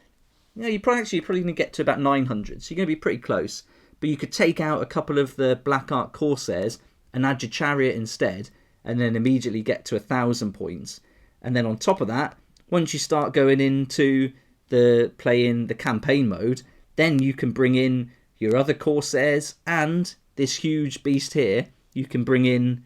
you know, you're probably going to get to about 900. So you're going to be pretty close. But you could take out a couple of the Black Ark Corsairs and add your chariot instead, and then immediately get to 1,000 points. And then on top of that, once you start going into playing the campaign mode, then you can bring in your other Corsairs and this huge beast here. You can bring in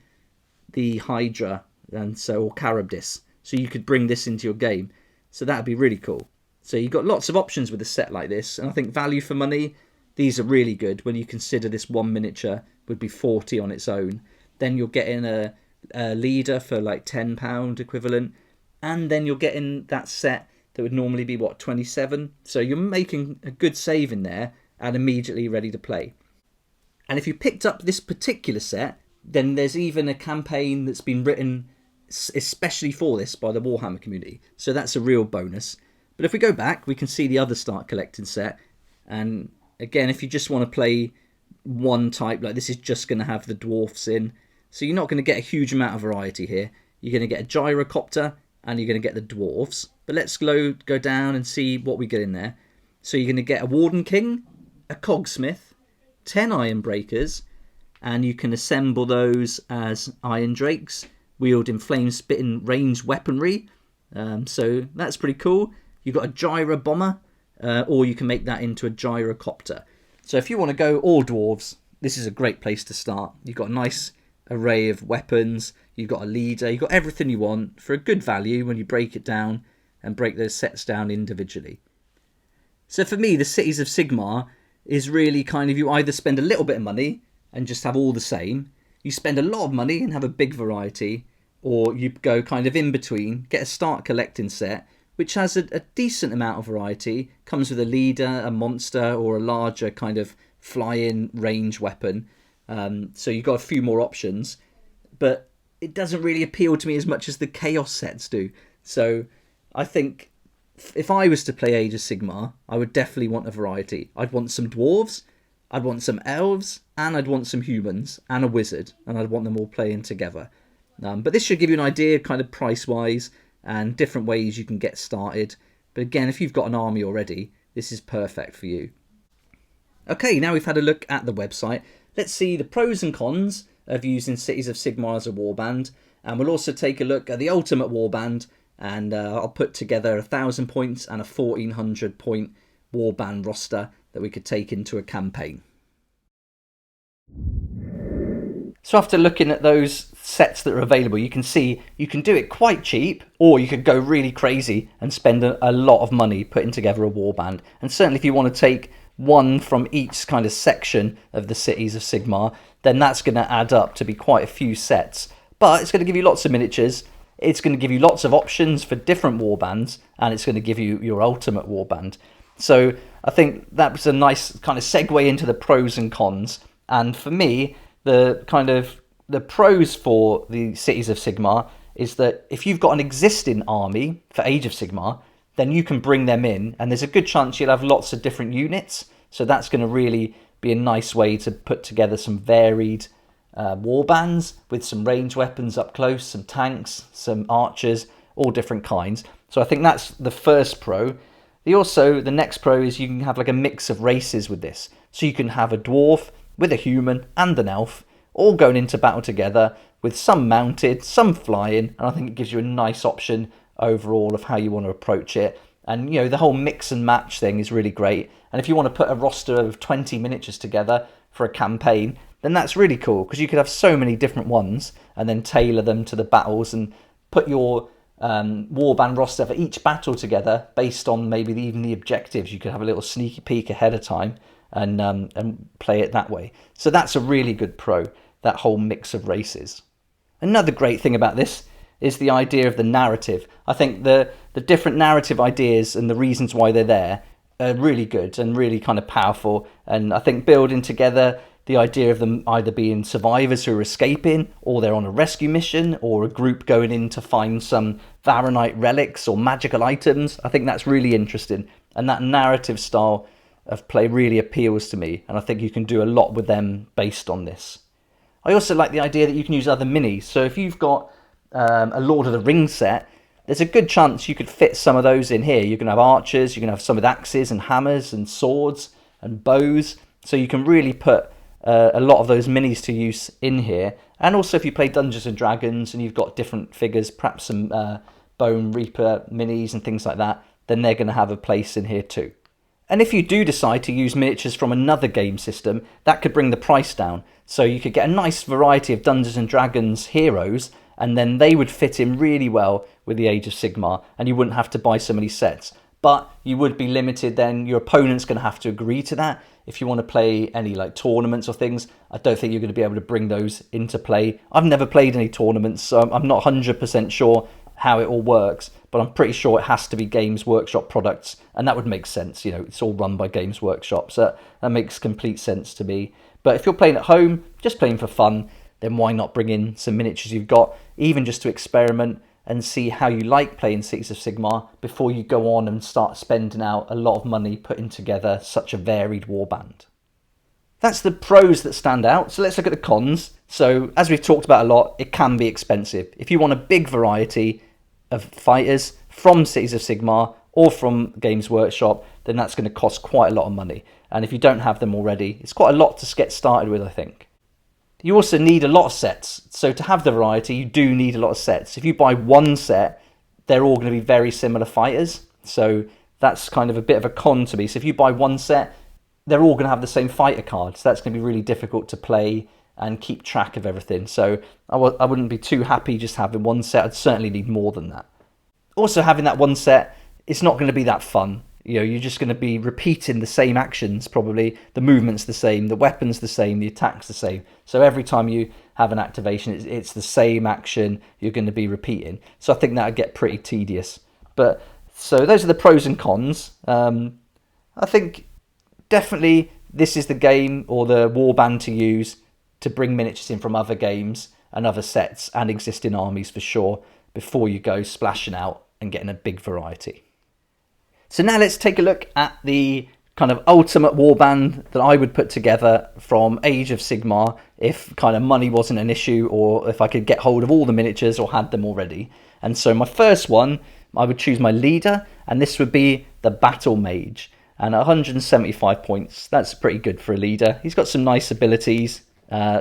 the Hydra or Charybdis. So you could bring this into your game. So that would be really cool. So you've got lots of options with a set like this. And I think value for money, these are really good when you consider this one miniature would be 40 on its own. Then you're getting a leader for like £10 equivalent. And then you're getting that set that would normally be, 27? So you're making a good save in there and immediately ready to play. And if you picked up this particular set, then there's even a campaign that's been written especially for this by the Warhammer community. So that's a real bonus. But if we go back, we can see the other Start Collecting set. And again, if you just want to play one type, like this is just going to have the dwarfs in. So you're not going to get a huge amount of variety here. You're going to get a gyrocopter and you're going to get the dwarves. But let's go down and see what we get in there. So you're going to get a Warden King, a Cogsmith, 10 Iron Breakers, and you can assemble those as Iron Drakes, wielding flame-spitting ranged weaponry. So that's pretty cool. You've got a Gyro Bomber, or you can make that into a Gyrocopter. So if you want to go all dwarves, this is a great place to start. You've got a nice array of weapons. You've got a leader. You've got everything you want for a good value when you break it down and break those sets down individually. So for me, the Cities of Sigmar is really kind of, you either spend a little bit of money and just have all the same, you spend a lot of money and have a big variety, or you go kind of in between, get a Start Collecting set, which has a decent amount of variety, comes with a leader, a monster, or a larger kind of fly-in range weapon. So you've got a few more options, but it doesn't really appeal to me as much as the Chaos sets do. So I think if I was to play Age of Sigmar, I would definitely want a variety. I'd want some dwarves, I'd want some elves, and I'd want some humans, and a wizard, and I'd want them all playing together. But this should give you an idea kind of price-wise and different ways you can get started. But again, if you've got an army already, this is perfect for you. Okay, now we've had a look at the website. Let's see the pros and cons of using Cities of Sigmar as a warband. And we'll also take a look at the ultimate warband. And I'll put together 1,000 points and a 1,400 point warband roster that we could take into a campaign. So after looking at those sets that are available, you can see you can do it quite cheap, or you could go really crazy and spend a lot of money putting together a warband. And certainly if you want to take one from each kind of section of the Cities of Sigmar, then that's going to add up to be quite a few sets. But it's going to give you lots of miniatures, it's going to give you lots of options for different warbands, and it's going to give you your ultimate warband. So I think that was a nice kind of segue into the pros and cons. And for me, the kind of the pros for the Cities of Sigmar is that if you've got an existing army for Age of Sigmar, then you can bring them in, and there's a good chance you'll have lots of different units. So that's going to really be a nice way to put together some varied warbands with some range weapons up close, some tanks, some archers, all different kinds. So I think that's the first pro. The next pro is you can have like a mix of races with this. So you can have a dwarf with a human and an elf all going into battle together with some mounted, some flying, and I think it gives you a nice option overall of how you want to approach it. And the whole mix and match thing is really great. And if you want to put a roster of 20 miniatures together for a campaign, then that's really cool, because you could have so many different ones and then tailor them to the battles and put your warband roster for each battle together based on maybe even the objectives. You could have a little sneaky peek ahead of time and play it that way. So that's a really good pro, that whole mix of races. Another great thing about this is the idea of the narrative. I think the different narrative ideas and the reasons why they're there are really good and really kind of powerful. And I think building together the idea of them either being survivors who are escaping, or they're on a rescue mission, or a group going in to find some Varanite relics or magical items, I think that's really interesting. And that narrative style of play really appeals to me, and I think you can do a lot with them based on this. I also like the idea that you can use other minis. So if you've got a Lord of the Rings set, there's a good chance you could fit some of those in here. You can have archers, you can have some with axes and hammers and swords and bows. So you can really put a lot of those minis to use in here. And also if you play Dungeons and Dragons and you've got different figures, perhaps some Bone Reaper minis and things like that, then they're going to have a place in here too. And if you do decide to use miniatures from another game system, that could bring the price down. So you could get a nice variety of Dungeons and Dragons heroes, and then they would fit in really well with the Age of Sigmar, and you wouldn't have to buy so many sets. But you would be limited then. Your opponent's going to have to agree to that. If you want to play any like tournaments or things, I don't think you're going to be able to bring those into play. I've never played any tournaments, so I'm not 100% sure how it all works, but I'm pretty sure it has to be Games Workshop products, and that would make sense. It's all run by Games Workshop, so that makes complete sense to me. But if you're playing at home, just playing for fun, then why not bring in some miniatures you've got, even just to experiment and see how you like playing Cities of Sigmar before you go on and start spending out a lot of money putting together such a varied warband. That's the pros that stand out, so let's look at the cons. So as we've talked about a lot, it can be expensive. If you want a big variety of fighters from Cities of Sigmar or from Games Workshop, then that's going to cost quite a lot of money. And if you don't have them already, it's quite a lot to get started with, I think. You also need a lot of sets. So to have the variety, you do need a lot of sets. If you buy one set, they're all going to be very similar fighters. So that's kind of a bit of a con to me. So if you buy one set, they're all going to have the same fighter card. So that's going to be really difficult to play and keep track of everything. So I wouldn't be too happy just having one set. I'd certainly need more than that. Also, having that one set, it's not going to be that fun. You're just going to be repeating the same actions probably. The movement's the same, the weapon's the same, the attack's the same. So every time you have an activation, it's the same action you're going to be repeating. So I think that would get pretty tedious. So those are the pros and cons. I think definitely this is the game or the warband to use to bring miniatures in from other games and other sets and existing armies for sure, before you go splashing out and getting a big variety. So now let's take a look at the kind of ultimate warband that I would put together from Age of Sigmar if kind of money wasn't an issue, or if I could get hold of all the miniatures or had them already. And so my first one, I would choose my leader, and this would be the Battle Mage. And 175 points, that's pretty good for a leader. He's got some nice abilities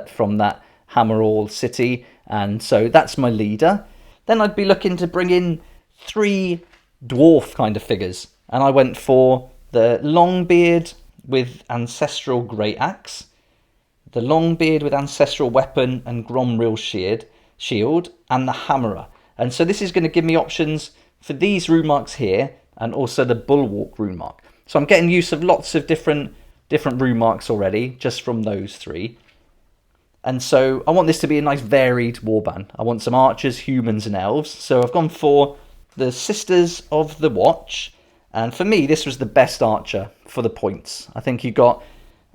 from that Hammerall city, and so that's my leader. Then I'd be looking to bring in 3 dwarf kind of figures, and I went for the Longbeard with Ancestral Great Axe, the Longbeard with Ancestral Weapon and Gromril Shield, and the Hammerer. And so this is going to give me options for these rune marks here, and also the Bulwark rune mark. So I'm getting use of lots of different rune marks already, just from those 3. And so I want this to be a nice varied warband. I want some archers, humans and elves. So I've gone for the Sisters of the Watch. And for me, this was the best archer for the points. I think you got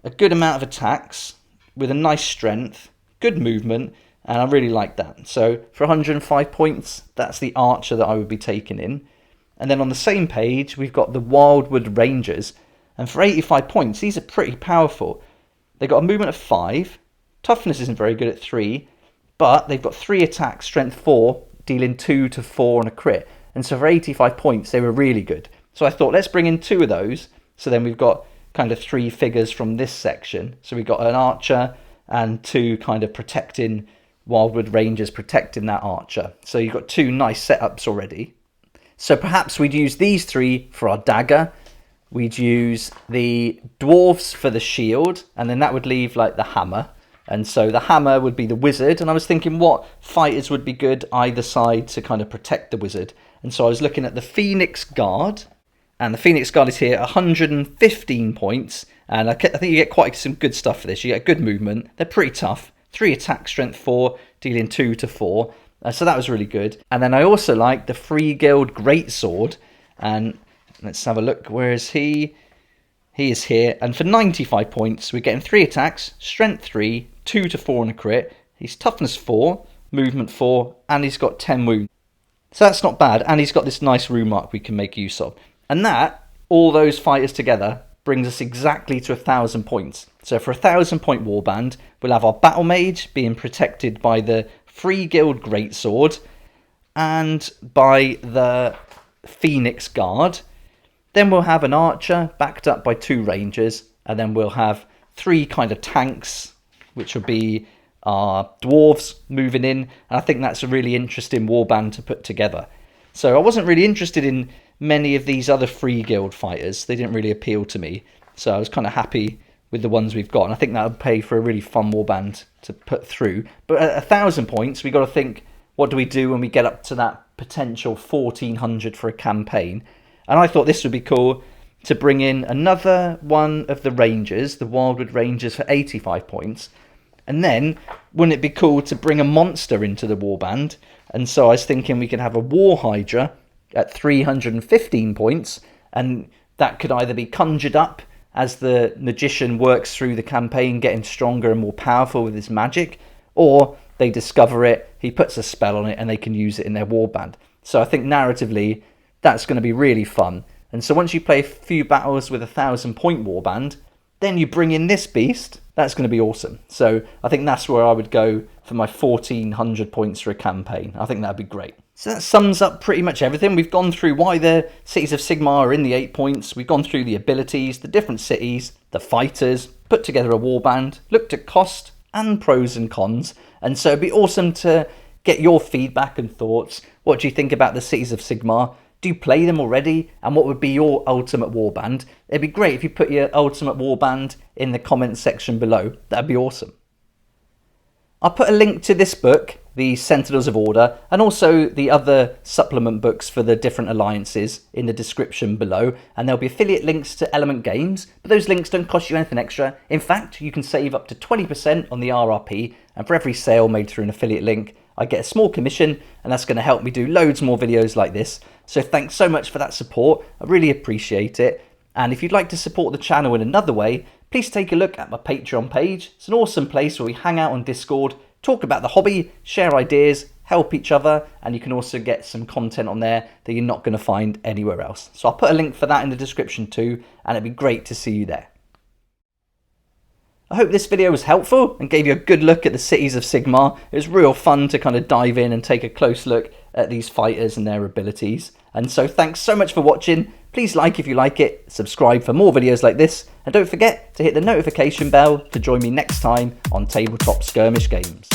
a good amount of attacks with a nice strength, good movement, And I really like that. So for 105 points, that's the archer that I would be taking in. And then on the same page, we've got the Wildwood Rangers. And for 85 points, these are pretty powerful. They've got a movement of 5. Toughness isn't very good at 3. But they've got 3 attacks, strength 4, dealing 2 to 4 on a crit. And so for 85 points, they were really good. So I thought, let's bring in 2 of those. So then we've got kind of 3 figures from this section. So we've got an archer and 2 kind of protecting Wildwood Rangers, protecting that archer. So you've got 2 nice setups already. So perhaps we'd use these 3 for our dagger. We'd use the dwarves for the shield, and then that would leave like the hammer. And so the hammer would be the wizard. And I was thinking what fighters would be good either side to kind of protect the wizard. And so I was looking at the Phoenix Guard. And the Phoenix Guard is here, 115 points. And I think you get quite some good stuff for this. You get good movement. They're pretty tough. 3 attack, strength 4, dealing 2 to 4. So that was really good. And then I also like the Free Guild Greatsword. And let's have a look. Where is he? He is here. And for 95 points, we're getting 3 attacks, strength 3, 2 to 4 on a crit. He's toughness 4, movement 4, and he's got 10 wounds. So that's not bad. And he's got this nice rune mark we can make use of. And that, all those fighters together, brings us exactly to 1,000 points. So for 1,000 point warband, we'll have our battle mage being protected by the Free Guild Greatsword and by the Phoenix Guard. Then we'll have an archer backed up by 2 rangers, and then we'll have 3 kind of tanks, which will be our dwarves moving in. And I think that's a really interesting warband to put together. So I wasn't really interested in many of these other Free Guild fighters. They didn't really appeal to me. So I was kind of happy with the ones we've got. And I think that would pay for a really fun warband to put through. But at 1,000 points, we've got to think, what do we do when we get up to that potential 1,400 for a campaign? And I thought this would be cool to bring in another one of the Rangers, the Wildwood Rangers, for 85 points. And then, wouldn't it be cool to bring a monster into the warband? And so I was thinking we could have a War Hydra at 315 points, and that could either be conjured up as the magician works through the campaign, getting stronger and more powerful with his magic, or they discover it, he puts a spell on it, and they can use it in their warband. So I think narratively, that's going to be really fun. And so once you play a few battles with 1,000 point warband, then you bring in this beast, that's going to be awesome. So I think that's where I would go for my 1,400 points for a campaign. I think that'd be great. So that sums up pretty much everything. We've gone through why the Cities of Sigmar are in the 8 points. We've gone through the abilities, the different cities, the fighters, put together a warband, looked at cost and pros and cons. And so it'd be awesome to get your feedback and thoughts. What do you think about the Cities of Sigmar? Do you play them already? And what would be your ultimate warband? It'd be great if you put your ultimate warband in the comments section below. That'd be awesome. I'll put a link to this book, the Sentinels of Order, and also the other supplement books for the different alliances in the description below. And there'll be affiliate links to Element Games, but those links don't cost you anything extra. In fact, you can save up to 20% on the RRP, and for every sale made through an affiliate link, I get a small commission, and that's going to help me do loads more videos like this. So thanks so much for that support. I really appreciate it. And if you'd like to support the channel in another way, please take a look at my Patreon page. It's an awesome place where we hang out on Discord, talk about the hobby, share ideas, help each other, and you can also get some content on there that you're not going to find anywhere else. So I'll put a link for that in the description too, and it'd be great to see you there. I hope this video was helpful and gave you a good look at the Cities of Sigmar. It was real fun to kind of dive in and take a close look at these fighters and their abilities. And so thanks so much for watching. Please like if you like it, subscribe for more videos like this, and don't forget to hit the notification bell to join me next time on Tabletop Skirmish Games.